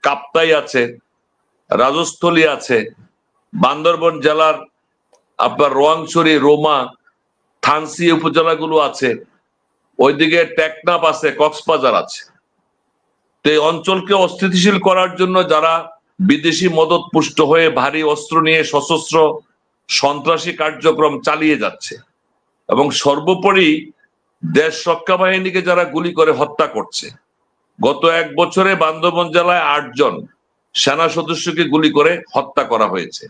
কাপ্তাই আছে, রাজস্থলী আছে, বান্দরবন জেলার আপনার রোয়াংছড়ি, রোমা, থানসি উপজেলাগুলো আছে, ওইদিকে টেকনাফ আছে, কক্সবাজার আছে। তো এই অঞ্চলকে অস্থিতিশীল করার জন্য যারা বিদেশি মদত পুষ্ট হয়ে ভারী অস্ত্র নিয়ে সশস্ত্র সন্ত্রাসী কার্যক্রম চালিয়ে যাচ্ছে এবং সর্বোপরি দেশ রক্ষা বাহিনীকে যারা গুলি করে হত্যা করছে। গত 1 বছরে বান্দরবন জেলায় 8 জন সেনা সদস্যকে গুলি করে হত্যা করা হয়েছে।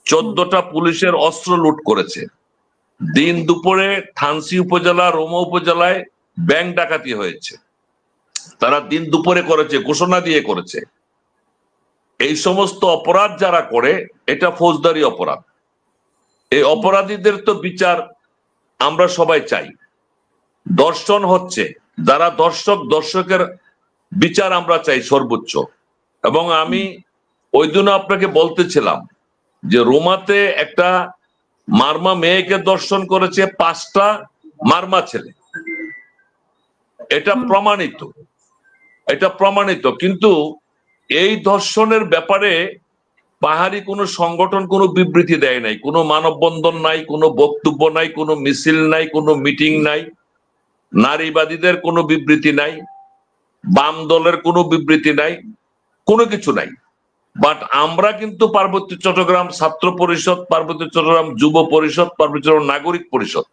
14টা পুলিশের অস্ত্র লুট করেছে। দিন দুপুরে থানসি উপজেলা, রোমা উপজেলায় ব্যাংক ডাকাতি হয়েছে। তারা দিন দুপুরে করেছে, ঘোষণা দিয়ে করেছে। এই সমস্ত অপরাধ যারা করে এটা ফৌজদারি অপরাধ। এই অপরাধীদের তো বিচার আমরা সবাই চাই। দর্শন হচ্ছে, যারা দর্শকের বিচার আমরা চাই সর্বোচ্চ। এবং আমি ওই দিন আপনাকে বলতেছিলাম যে রোমাতে একটা মারমা মেয়েকে দর্শন করেছে 5টা মারমা ছেলে। এটা প্রমাণিত। কিন্তু এই ধর্ষণের ব্যাপারে পাহাড়ি কোনো সংগঠন কোনো বিবৃতি দেয় নাই, কোনো মানববন্ধন নাই, কোনো বক্তব্য নাই, কোনো মিছিল নাই, কোনো মিটিং নাই, নারীবাদীদের কোনো বিবৃতি নাই, বাম দলের কোনো বিবৃতি নাই, কোনো কিছু নাই। বাট আমরা কিন্তু পার্বত্য চট্টগ্রাম ছাত্র পরিষদ, পার্বত্য চট্টগ্রাম যুব পরিষদ, পার্বত্য চট্টগ্রাম নাগরিক পরিষদ,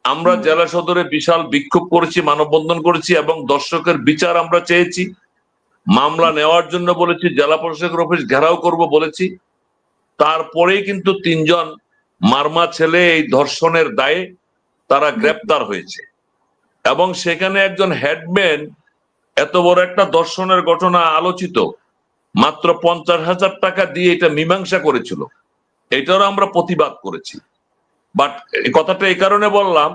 আমরা জেলা সদরে বিশাল বিক্ষোভ করেছি, মানববন্ধন করেছি এবং দর্শকের বিচার আমরা চেয়েছি। মামলা নেওয়ার জন্য বলেছি, জেলা প্রশাসকের অফিস ঘেরাও করব বলেছি। তারপরেই কিন্তু 3 জন মারমা ছেলে এই ধর্ষণের দায়ে তারা গ্রেপ্তার হয়েছে এবং সেখানে একজন হেডম্যান, এত বড় একটা ধর্ষণের ঘটনা আলোচিত, মাত্র 50,000 টাকা দিয়ে এটা মীমাংসা করেছিল। এটারও আমরা প্রতিবাদ করেছি। বাট এই কথাটা এই কারণে বললাম,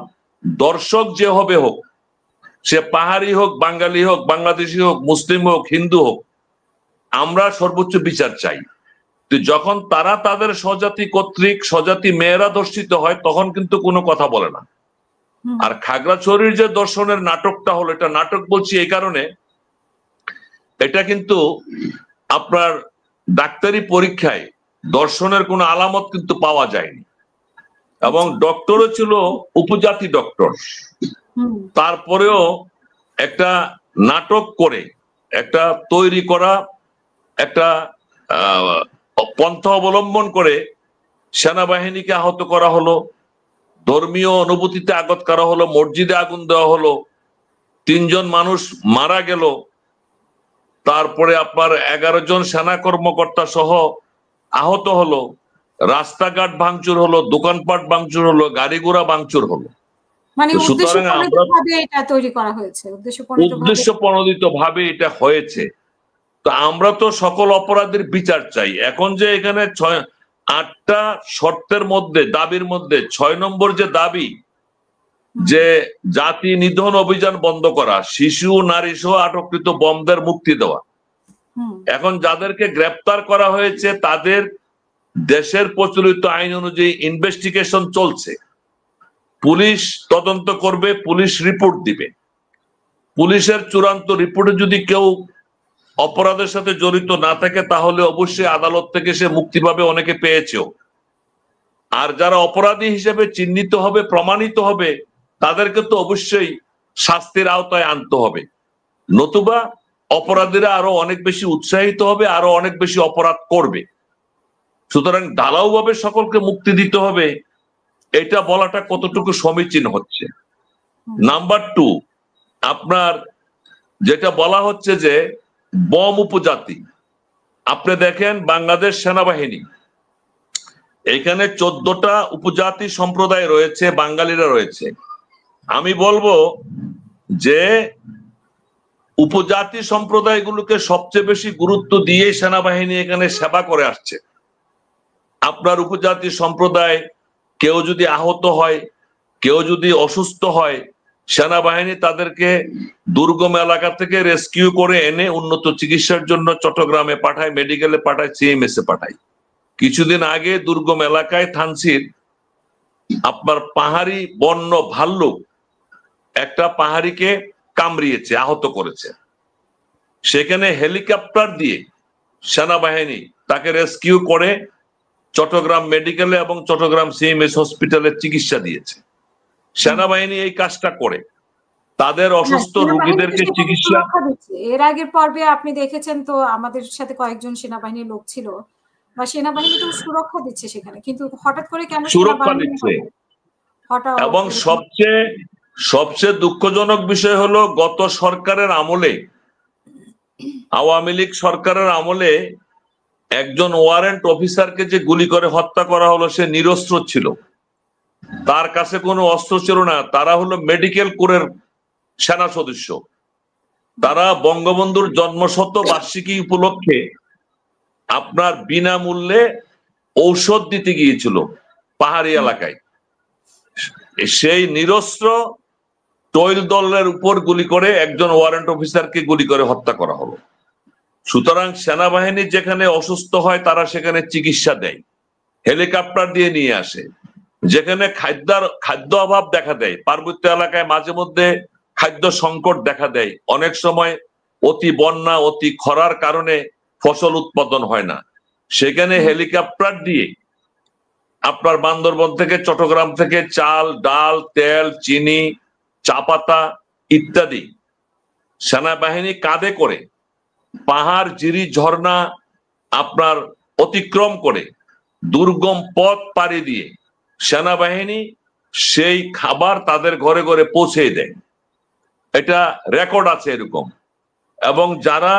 দর্শক যে হবে হোক, সে পাহাড়ি হোক, বাঙালি হোক, বাংলাদেশি হোক, মুসলিম হোক, হিন্দু হোক, আমরা সর্বোচ্চ বিচার চাই। তো যখন তারা তাদের স্বজাতি কর্তৃক স্বজাতি মেয়েরা ধর্ষিত হয় তখন কিন্তু কোনো কথা বলে না। আর খাগড়াছড়ির যে দর্শনের নাটকটা হলো, এটা নাটক বলছি এই কারণে, এটা কিন্তু আপনার ডাক্তারি পরীক্ষায় দর্শনের কোনো আলামত কিন্তু পাওয়া যায়নি এবং ডক্টরও ছিল উপজাতি ডক্টর। তারপরেও একটা নাটক করে একটা তৈরি করা একটা পন্থা অবলম্বন করে সেনাবাহিনীকে আহত করা হলো, ধর্মীয় অনুভূতিতে আঘাত করা হলো, মসজিদে আগুন দেওয়া হলো, 3 জন মানুষ মারা গেল। তারপরে আপনার 11 জন সেনা কর্মকর্তা সহ আহত হলো, রাস্তাঘাট ভাঙচুর হলো, দোকানপাট ভাঙচুর হলো, গাড়ি ঘোড়া ভাঙচুর হলো। মানে উদ্দেশ্যপ্রণোদিতভাবে এটা তৈরি করা হয়েছে, উদ্দেশ্যপ্রণোদিতভাবে এটা হয়েছে। তো আমরা তো সকল অপরাধের বিচার চাই। এখন যে এখানে 8টা শর্তের মধ্যে, দাবির মধ্যে 6 নম্বর যে দাবি, যে জাতি নিধন অভিযান বন্ধ করা, শিশু নারী সহ আটককৃত বমদের মুক্তি দেওয়া। এখন যাদেরকে গ্রেপ্তার করা হয়েছে তাদের দেশের প্রচলিত আইন অনুযায়ী ইনভেস্টিগেশন চলছে। পুলিশ তদন্ত করবে, পুলিশ রিপোর্ট দিবে। পুলিশের চূড়ান্ত রিপোর্টে যদি কেউ অপরাধের সাথে জড়িত না থাকে তাহলে অবশ্যই আদালত থেকে সে মুক্তি পাবে, অনেকে পেয়েছেও। আর যারা অপরাধী হিসেবে চিহ্নিত হবে, প্রমাণিত হবে, তাদেরকে তো অবশ্যই শাস্তির আওতায় আনতে হবে, নতুবা অপরাধীরা আরো অনেক বেশি উৎসাহিত হবে, আরো অনেক বেশি অপরাধ করবে। সুতরাং ঢালাও ভাবে সকলকে মুক্তি দিতে হবে, এটা বলাটা কতটুকু সমীচীন হচ্ছে। নাম্বার 2, আপনার যেটা বলা হচ্ছে যে বম উপজাতি, আপনি দেখেন বাংলাদেশ সেনাবাহিনী, এখানে 14টা উপজাতি সম্প্রদায় রয়েছে, বাঙালিরা রয়েছে। আমি বলবো যে উপজাতি সম্প্রদায়গুলোকে সবচেয়ে বেশি গুরুত্ব দিয়ে সেনাবাহিনী এখানে সেবা করে আসছে। আপনার উপজাতি সম্প্রদায় কেউ যদি আহত হয়, কেউ যদি অসুস্থ হয়, সেনাবাহিনী তাদেরকে দুর্গম এলাকা থেকে রেস্কিউ করে এনে উন্নত চিকিৎসার জন্য চট্টগ্রামে পাঠায়, মেডিকেলে পাঠায়, CMS এ পাঠায়। কিছুদিন আগে দুর্গম এলাকায় থানসির আপনার পাহাড়ি বন্য ভাল্লুক একটা পাহাড়িকে কামড়িয়েছে, আহত করেছে। সেখানে হেলিকপ্টার দিয়ে সেনাবাহিনী তাকে রেস্কিউ করে চট্টগ্রাম মেডিকেলে এবং চট্টগ্রাম সিএমএস হসপিটালে চিকিৎসা দিয়েছে। সেনাবাহিনী এই কাজটা করে, তাদের অসুস্থ রোগীদেরকে চিকিৎসা। এর আগের পর্বে আপনি দেখেছেন তো, আমাদের সাথে কয়েকজন সেনাবাহিনীর লোক ছিল, বা সেনাবাহিনী তো সুরক্ষা দিচ্ছে সেখানে, কিন্তু হঠাৎ করে কেন সুরক্ষা দিচ্ছে। এবং সবচেয়ে দুঃখজনক বিষয় হলো, গত সরকারের আমলে, আওয়ামী লীগ সরকারের আমলে একজন ওয়ারেন্ট অফিসারকে যে গুলি করে হত্যা করা হলো, সে নিরস্ত্র ছিল, তার কাছে কোনো অস্ত্র ছিল না। তারা হলো মেডিকেল কোরের সেনা সদস্য। তারা বঙ্গবন্ধুর জন্মশত বার্ষিকী উপলক্ষে আপনার বিনামূল্যে ঔষধ দিতে গিয়েছিল পাহাড়ি এলাকায়। সেই নিরস্ত্র টহল দলের উপর গুলি করে একজন ওয়ারেন্ট অফিসারকে গুলি করে হত্যা করা হলো। সুতরাং সেনাবাহিনী যেখানে অসুস্থ হয় তারা সেখানে চিকিৎসা দেয়, হেলিকপ্টার দিয়ে নিয়ে আসে। যেখানে খাদ্য অভাব দেখা দেয়, পার্বত্য এলাকায় মাঝে মধ্যে খাদ্য সংকট দেখা দেয়, অনেক সময় অতি বন্যা অতি খরার কারণে ফসল উৎপাদন হয় না, সেখানে হেলিকপ্টার দিয়ে আপনার বান্দরবন থেকে চট্টগ্রাম থেকে চাল, ডাল, তেল, চিনি, চা পাতা ইত্যাদি সেনাবাহিনী কাঁধে করে পাহাড়, জিরি, ঝর্ণা আপনার অতিক্রম করে দুর্গম পথ পাড়ি দিয়ে সেনাবাহিনী সেই খাবার তাদের ঘরে ঘরে পৌঁছে দেয়। এটা রেকর্ড আছে এরকম। এবং যারা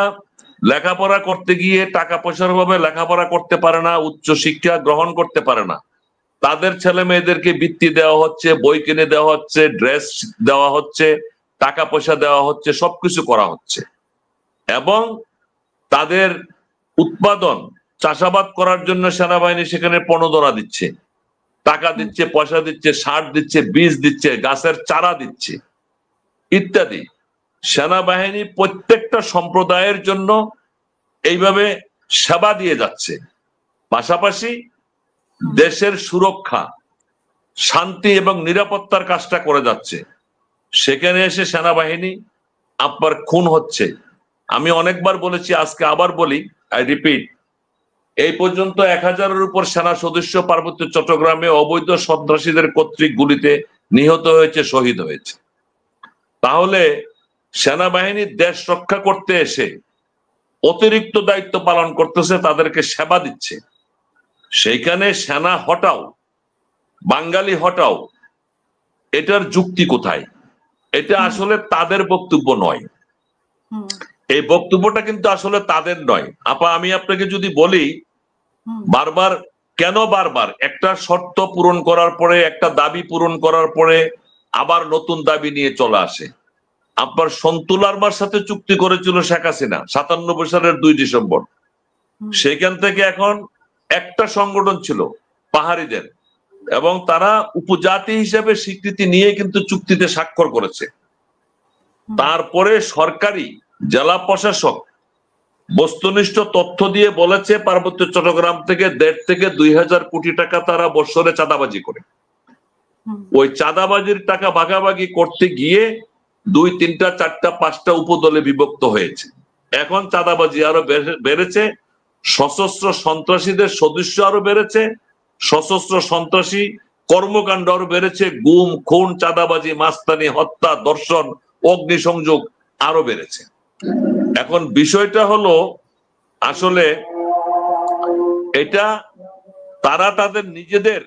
লেখাপড়া করতে গিয়ে টাকা পয়সার অভাবে লেখাপড়া করতে পারে না, উচ্চ শিক্ষা গ্রহণ করতে পারে না, তাদের ছেলে মেয়েদেরকে বৃত্তি দেওয়া হচ্ছে, বই কিনে দেওয়া হচ্ছে, ড্রেস দেওয়া হচ্ছে, টাকা পয়সা দেওয়া হচ্ছে, সবকিছু করা হচ্ছে। এবং তাদের উৎপাদন চাষাবাদ করার জন্য সেনাবাহিনী সেখানে প্রণোদনা দিচ্ছে, টাকা দিচ্ছে, পয়সা দিচ্ছে, সার দিচ্ছে, বীজ দিচ্ছে, গাছের চারা দিচ্ছে ইত্যাদি। সেনাবাহিনী প্রত্যেকটা সম্প্রদায়ের জন্য এইভাবে সেবা দিয়ে যাচ্ছে। পাশাপাশি দেশের সুরক্ষা, শান্তি এবং নিরাপত্তার কাজটা করে যাচ্ছে। সেখানে এসে সেনাবাহিনী আপনার খুন হচ্ছে। আমি অনেকবার বলেছি, আজকে আবার বলি, আই রিপিট, এই পর্যন্ত 1000-এর উপর সেনা সদস্য পার্বত্য চট্টগ্রামে অবৈধ সন্ত্রাসীদের কর্তৃক গুলিতে নিহত হয়েছে, শহীদ হয়েছে। তাহলে সেনাবাহিনী দেশ রক্ষা করতে এসে অতিরিক্ত দায়িত্ব পালন করতেছে, তাদেরকে সেবা দিচ্ছে। সেইখানে সেনা হটাও, বাঙালি হটাও, এটার যুক্তি কোথায়? এটা আসলে তাদের বক্তব্য নয়। এই বক্তব্যটা কিন্তু আসলে তাদের নয়। আপা, আমি আপনাকে যদি বলি, বারবার একটা শর্ত পূরণ করার পরে, একটা দাবি পূরণ করার পরে আবার নতুন দাবি নিয়ে চলে আসে। আপনার সন্তুলারমার সাথে চুক্তি করেছিল শেখ হাসিনা 97 সালের 2 ডিসেম্বর। সেখান থেকে এখন একটা সংগঠন ছিল পাহাড়িদের, এবং তারা উপজাতি হিসেবে স্বীকৃতি নিয়ে কিন্তু চুক্তিতে স্বাক্ষর করেছে। তারপরে সরকারি জেলা প্রশাসক বস্তুনিষ্ঠ তথ্য দিয়ে বলেছে পার্বত্য চট্টগ্রাম থেকে 1.5 থেকে 2,000 কোটি টাকা তারা বছরে চাঁদাবাজি করে। ওই চাঁদাবাজির টাকা ভাগাভাগি করতে গিয়ে 2, 3, 4, 5টা উপদলে বিভক্ত হয়েছে। এখন চাঁদাবাজি আরো বেড়েছে, সশস্ত্র সন্ত্রাসীদের সদস্য আরো বেড়েছে, সশস্ত্র সন্ত্রাসী কর্মকাণ্ড আরো বেড়েছে, গুম, খুন, চাঁদাবাজি, মাস্তানি, হত্যা, ধর্ষণ, অগ্নিসংযোগ আরো বেড়েছে। এখন বিষয়টা হলো, আসলে এটা তারা তাদের নিজেদের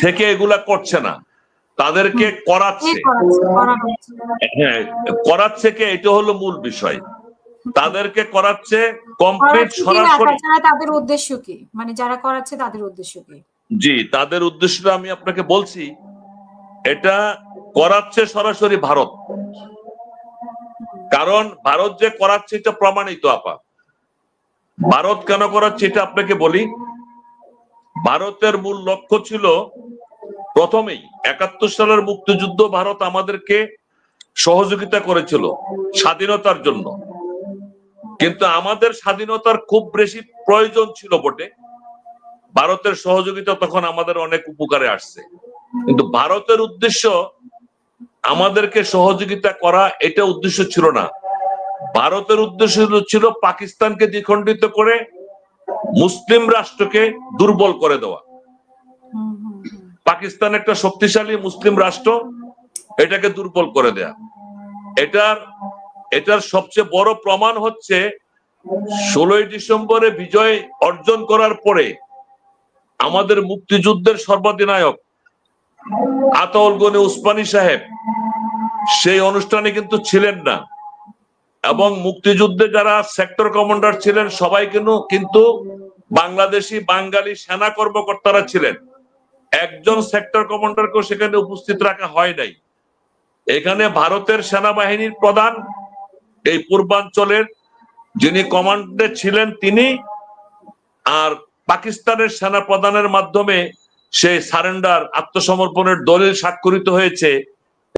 থেকে এগুলা করছে না, তাদেরকে করাচ্ছে। হ্যাঁ, করাচ্ছে কে? এটা হলো মূল বিষয়। তাদেরকে করাচ্ছে কমপ্লিট সরাসরি। তাদের উদ্দেশ্য কি? মানে যারা করাচ্ছে তাদের উদ্দেশ্য কি? জি, তাদের উদ্দেশ্যটা আমি আপনাকে বলছি। এটা করাচ্ছে সরাসরি ভারত। কারণ ভারত যে করাচ্ছে এটা প্রমাণিত। আপা, ভারত কেন করাচ্ছে এটা আপনাকে বলি। ভারতের মূল লক্ষ্য ছিল প্রথমেই 71 সালের মুক্তিযুদ্ধ, ভারত আমাদেরকে সহযোগিতা করেছিল স্বাধীনতার জন্য, কিন্তু আমাদের স্বাধীনতার খুব বেশি প্রয়োজন ছিল বটে। ভারতের সহযোগিতা তখন আমাদের অনেক উপকারে আসছে, কিন্তু ভারতের উদ্দেশ্য আমাদেরকে সহযোগিতা করা এটা উদ্দেশ্য ছিল না। ভারতের উদ্দেশ্য ছিল পাকিস্তানকে দ্বিখণ্ডিত করে মুসলিম রাষ্ট্রকে দুর্বল করে দেওয়া। পাকিস্তান একটা শক্তিশালী মুসলিম রাষ্ট্র, এটাকে দুর্বল করে দেয়া। এটার সবচেয়ে বড় প্রমাণ হচ্ছে 16ই ডিসেম্বরে বিজয় অর্জন করার পরে আমাদের মুক্তিযুদ্ধের সর্বাধিনায়ক আতাউল গনি উসমানী সাহেব সেই অনুষ্ঠানে কিন্তু ছিলেন না, এবং মুক্তিযুদ্ধে যারা সেক্টর কমান্ডার ছিলেন সবাই কিন্তু বাংলাদেশি বাঙালি সেনা কর্মকর্তারা ছিলেন। একজন সেক্টর কমান্ডারকেও সেখানে উপস্থিত রাখা হয় নাই। এখানে ভারতের সেনাবাহিনীর প্রধান, এই পূর্বাঞ্চলের যিনি কমান্ডে ছিলেন তিনি, আর পাকিস্তানের সেনা প্রধানের মাধ্যমে সেই সারেন্ডার আত্মসমর্পণের দলিল স্বাক্ষরিত হয়েছে।